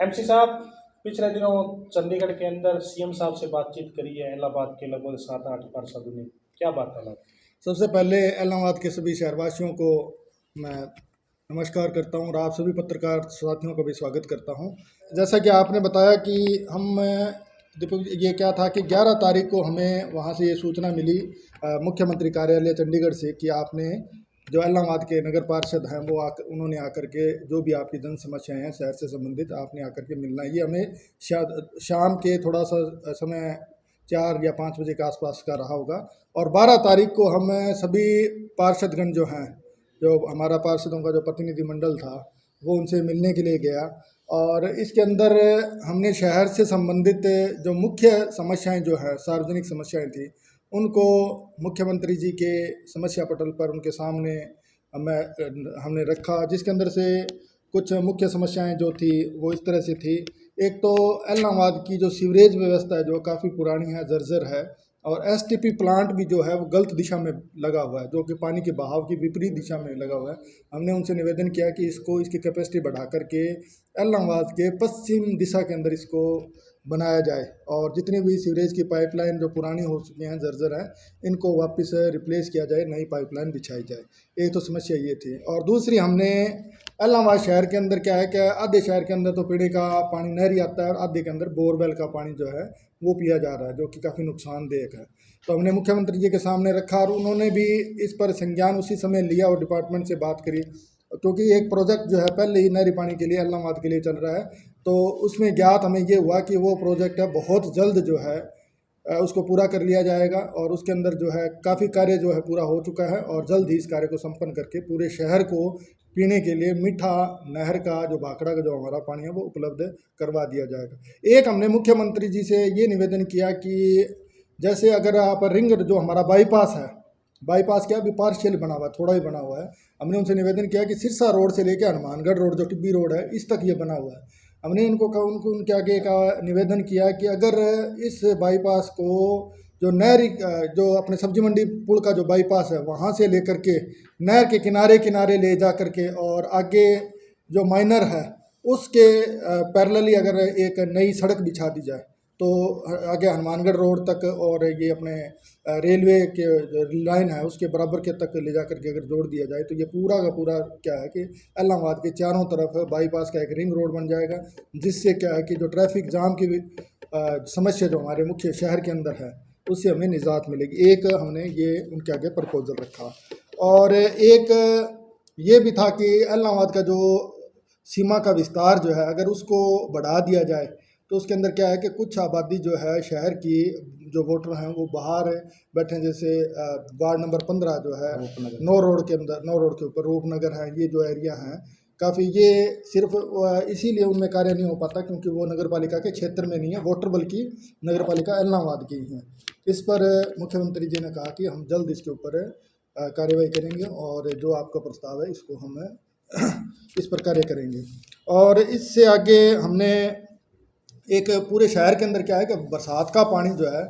MC साहब, पिछले दिनों चंडीगढ़ के अंदर सीएम साहब से बातचीत करी है इलाहाबाद के लगभग 7-8 पार्षदों ने, क्या बात है? सबसे पहले इलाहाबाद के सभी शहरवासियों को मैं नमस्कार करता हूं और आप सभी पत्रकार साथियों का भी स्वागत करता हूं। जैसा कि आपने बताया कि हम देखो, ये क्या था कि 11 तारीख को हमें वहां से ये सूचना मिली मुख्यमंत्री कार्यालय चंडीगढ़ से कि आपने जो इलाहाबाद के नगर पार्षद हैं वो उन्होंने आकर के जो भी आपकी जन समस्याएं हैं शहर से संबंधित आपने आकर के मिलना है। ये हमें शाम के थोड़ा सा समय 4 या 5 बजे के आसपास का रहा होगा। और 12 तारीख को हम सभी पार्षदगण जो हैं, जो हमारा पार्षदों का जो प्रतिनिधिमंडल था वो उनसे मिलने के लिए गया और इसके अंदर हमने शहर से संबंधित जो मुख्य समस्याएं जो है सार्वजनिक समस्याएं थी उनको मुख्यमंत्री जी के समस्या पटल पर उनके सामने हमने रखा, जिसके अंदर से कुछ मुख्य समस्याएं जो थी वो इस तरह से थी। एक तो इलाहाबाद की जो सीवरेज व्यवस्था है जो काफ़ी पुरानी है, जर्जर है, और एसटीपी प्लांट भी जो है वो गलत दिशा में लगा हुआ है, जो कि पानी के बहाव की विपरीत दिशा में लगा हुआ है। हमने उनसे निवेदन किया कि इसकी कैपेसिटी बढ़ा करके इलाहाबाद के पश्चिम दिशा के अंदर इसको बनाया जाए और जितनी भी सीवरेज की पाइपलाइन जो पुरानी हो चुकी हैं, जर्जर हैं, इनको वापस रिप्लेस किया जाए, नई पाइपलाइन बिछाई जाए। एक तो समस्या ये थी। और दूसरी, हमने इलाहाबाद शहर के अंदर क्या है कि आधे शहर के अंदर तो पीने का पानी नहरी आता है और आधे के अंदर बोरवेल का पानी जो है वो पिया जा रहा है, जो कि काफ़ी नुकसानदेह है। तो हमने मुख्यमंत्री जी के सामने रखा और उन्होंने भी इस पर संज्ञान उसी समय लिया और डिपार्टमेंट से बात करी, क्योंकि एक प्रोजेक्ट जो है पहले ही नहरी पानी के लिए इलाहाबाद के लिए चल रहा है। तो उसमें ज्ञात हमें ये हुआ कि वो प्रोजेक्ट है बहुत जल्द जो है उसको पूरा कर लिया जाएगा और उसके अंदर जो है काफ़ी कार्य जो है पूरा हो चुका है और जल्द ही इस कार्य को संपन्न करके पूरे शहर को पीने के लिए मीठा नहर का जो भाखड़ा का जो हमारा पानी है वो उपलब्ध करवा दिया जाएगा। एक हमने मुख्यमंत्री जी से ये निवेदन किया कि जैसे अगर आप रिंग जो हमारा बाईपास है, बाईपास क्या अभी पार्शियल बना हुआ है, थोड़ा ही बना हुआ है। हमने उनसे निवेदन किया कि सिरसा रोड से लेकर हनुमानगढ़ रोड जो टिब्बी रोड है इस तक ये बना हुआ है। हमने उनको उनके आगे का निवेदन किया कि अगर इस बाईपास को जो नहर जो अपने सब्जी मंडी पुल का जो बाईपास है वहाँ से लेकर के नहर के किनारे किनारे ले जा करके और आगे जो माइनर है उसके पैरेलली अगर एक नई सड़क बिछा दी जाए तो आगे हनुमानगढ़ रोड तक और ये अपने रेलवे के लाइन है उसके बराबर के तक ले जा करके अगर जोड़ दिया जाए तो ये पूरा का पूरा क्या है कि इलाहाबाद के चारों तरफ बाईपास का एक रिंग रोड बन जाएगा, जिससे क्या है कि जो ट्रैफिक जाम की समस्या जो हमारे मुख्य शहर के अंदर है उससे हमें निजात मिलेगी। एक हमने ये उनके आगे प्रपोजल रखा और एक ये भी था कि इलाहाबाद का जो सीमा का विस्तार जो है अगर उसको बढ़ा दिया जाए तो उसके अंदर क्या है कि कुछ आबादी जो है शहर की जो वोटर हैं वो बाहर बैठे हैं। जैसे वार्ड नंबर 15 जो है नौ रोड के अंदर, नौ रोड के ऊपर रूपनगर है, ये जो एरिया हैं काफ़ी, ये सिर्फ इसीलिए उनमें कार्य नहीं हो पाता क्योंकि वो नगर पालिका के क्षेत्र में नहीं है वोटर, बल्कि नगर पालिका इलाहाबाद की ही है। इस पर मुख्यमंत्री जी ने कहा कि हम जल्द इसके ऊपर कार्रवाई करेंगे और जो आपका प्रस्ताव है इसको हम इस पर कार्य करेंगे। और इससे आगे हमने एक पूरे शहर के अंदर क्या है कि बरसात का पानी जो है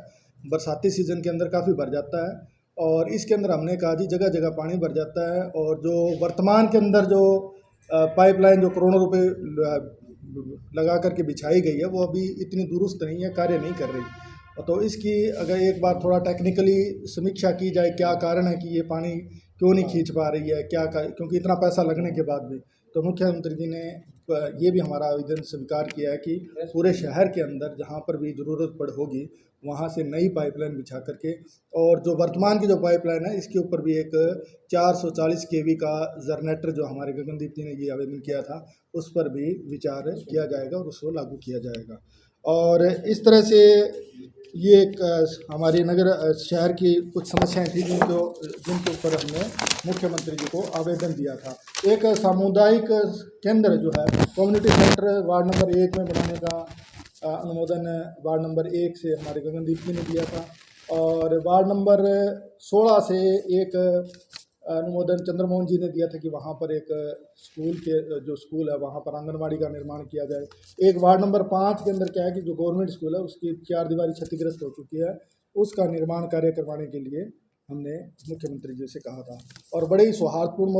बरसाती सीज़न के अंदर काफ़ी भर जाता है और इसके अंदर हमने कहा जी जगह जगह पानी भर जाता है और जो वर्तमान के अंदर जो पाइपलाइन जो करोड़ों रुपए लगा करके बिछाई गई है वो अभी इतनी दुरुस्त नहीं है, कार्य नहीं कर रही। तो इसकी अगर एक बार थोड़ा टेक्निकली समीक्षा की जाए क्या कारण है कि ये पानी क्यों नहीं खींच पा रही है, क्योंकि इतना पैसा लगने के बाद भी। तो मुख्यमंत्री जी ने ये भी हमारा आवेदन स्वीकार किया है कि पूरे शहर के अंदर जहाँ पर भी ज़रूरत पड़ होगी वहाँ से नई पाइपलाइन बिछा करके और जो वर्तमान की जो पाइपलाइन है इसके ऊपर भी एक 440 केवी का जनरेटर जो हमारे गगनदीप जी ने ये आवेदन किया था उस पर भी विचार किया जाएगा और उसको लागू किया जाएगा। और इस तरह से ये एक हमारी नगर शहर की कुछ समस्याएं थी जिनके ऊपर हमने मुख्यमंत्री जी को आवेदन दिया था। एक सामुदायिक केंद्र जो है कम्युनिटी सेंटर वार्ड नंबर 1 में बनाने का अनुमोदन वार्ड नंबर 1 से हमारे गगनदीप जी ने दिया था और वार्ड नंबर 16 से एक अनुमोदन चंद्रमोहन जी ने दिया था कि वहाँ पर एक स्कूल है वहाँ पर आंगनबाड़ी का निर्माण किया जाए। एक वार्ड नंबर 5 के अंदर क्या है कि जो गवर्नमेंट स्कूल है उसकी 4 दीवारी क्षतिग्रस्त हो चुकी है, उसका निर्माण कार्य करवाने के लिए हमने मुख्यमंत्री जी से कहा था। और बड़े ही सौहार्दपूर्ण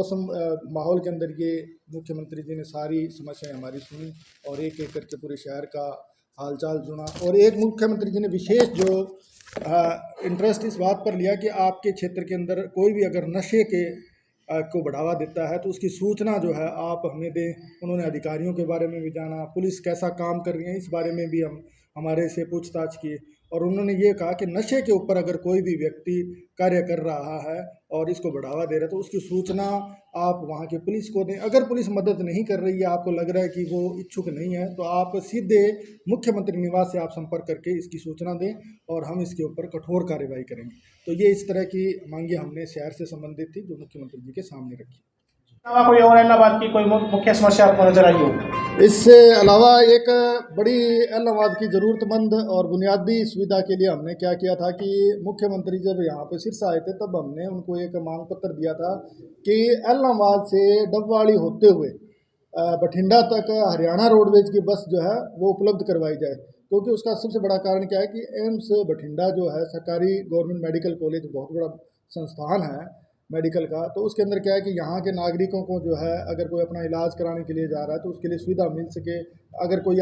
माहौल के अंदर ये मुख्यमंत्री जी ने सारी समस्याएं हमारी सुनी और एक एक करके पूरे शहर का हालचाल सुना। और एक मुख्यमंत्री जी ने विशेष जो इंटरेस्ट इस बात पर लिया कि आपके क्षेत्र के अंदर कोई भी अगर नशे के को बढ़ावा देता है तो उसकी सूचना जो है आप हमें दें। उन्होंने अधिकारियों के बारे में भी जाना, पुलिस कैसा काम कर रही है इस बारे में भी हम हमारे से पूछताछ की। और उन्होंने ये कहा कि नशे के ऊपर अगर कोई भी व्यक्ति कार्य कर रहा है और इसको बढ़ावा दे रहा है तो उसकी सूचना आप वहाँ की पुलिस को दें। अगर पुलिस मदद नहीं कर रही है, आपको लग रहा है कि वो इच्छुक नहीं है, तो आप सीधे मुख्यमंत्री निवास से आप संपर्क करके इसकी सूचना दें और हम इसके ऊपर कठोर कार्रवाई करेंगे। तो ये इस तरह की मांगे हमने शहर से संबंधित थी जो मुख्यमंत्री जी के सामने रखी। कोई और इलाहाबाद की कोई मुख्य समस्या आपको नजर आई हो? इससे अलावा एक बड़ी इलाहाबाद की ज़रूरतमंद और बुनियादी सुविधा के लिए हमने क्या किया था कि मुख्यमंत्री जब यहाँ पे सिरसा आए थे तब हमने उनको एक मांग पत्र दिया था कि इलाहाबाद से डबवाड़ी होते हुए बठिंडा तक हरियाणा रोडवेज की बस जो है वो उपलब्ध करवाई जाए। क्योंकि उसका सबसे बड़ा कारण क्या है कि एम्स बठिंडा जो है सरकारी गवर्नमेंट मेडिकल कॉलेज बहुत बड़ा संस्थान है मेडिकल का। तो उसके अंदर क्या है कि यहाँ के नागरिकों को जो है अगर कोई अपना इलाज कराने के लिए जा रहा है तो उसके लिए सुविधा मिल सके। अगर कोई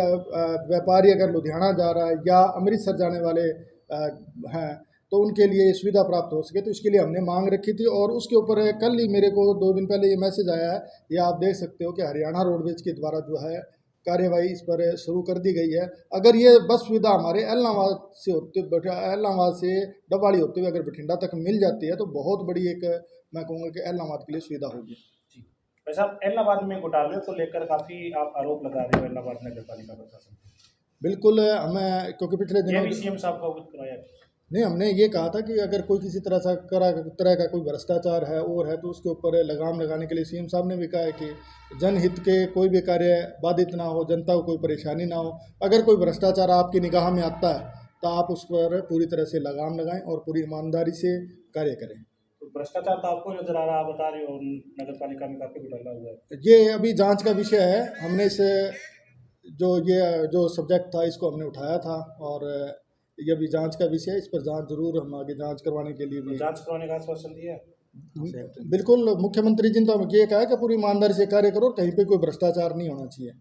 व्यापारी अगर लुधियाना जा रहा है या अमृतसर जाने वाले हैं तो उनके लिए सुविधा प्राप्त हो सके, तो इसके लिए हमने मांग रखी थी। और उसके ऊपर कल ही मेरे को 2 दिन पहले ये मैसेज आया है, ये आप देख सकते हो कि हरियाणा रोडवेज के द्वारा जो है कार्यवाही इस पर शुरू कर दी गई है। अगर ये बस सुविधा हमारे इलाहाबाद से डबवाड़ी होते हुए अगर बठिंडा तक मिल जाती है तो बहुत बड़ी एक मैं कहूँगा कि इलाहाबाद के लिए सुविधा होगी। भाई साहब, इलाहाबाद में घोटाले को लेकर काफ़ी आप आरोप लगा रहे हो इलाहाबाद नगर पालिका प्रशासन? बिल्कुल, हमें क्योंकि पिछले दिनों भी सीएम साहब का अवगत कराया नहीं, हमने ये कहा था कि अगर कोई किसी तरह का कोई भ्रष्टाचार है और है तो उसके ऊपर लगाम लगाने के लिए सीएम साहब ने भी कहा है कि जनहित के कोई भी कार्य बाधित ना हो, जनता को कोई परेशानी ना हो। अगर कोई भ्रष्टाचार आपकी निगाह में आता है तो आप उस पर पूरी तरह से लगाम लगाएं और पूरी ईमानदारी से कार्य करें। तो भ्रष्टाचार तो आपको नजर आ रहा है, आप बता रहे हो नगर पालिका में काफ़ी घोटाला हुआ है। ये अभी जांच का विषय है। हमने इसे जो सब्जेक्ट था इसको हमने उठाया था और ये भी जांच का विषय है। इस पर जांच जरूर हम आगे जांच करवाने के लिए भी जांच करवाने का आश्वासन दिया है। बिल्कुल, मुख्यमंत्री जी ने तो हमें ये कहा है कि पूरी ईमानदारी से कार्य करो, कहीं पे कोई भ्रष्टाचार नहीं होना चाहिए।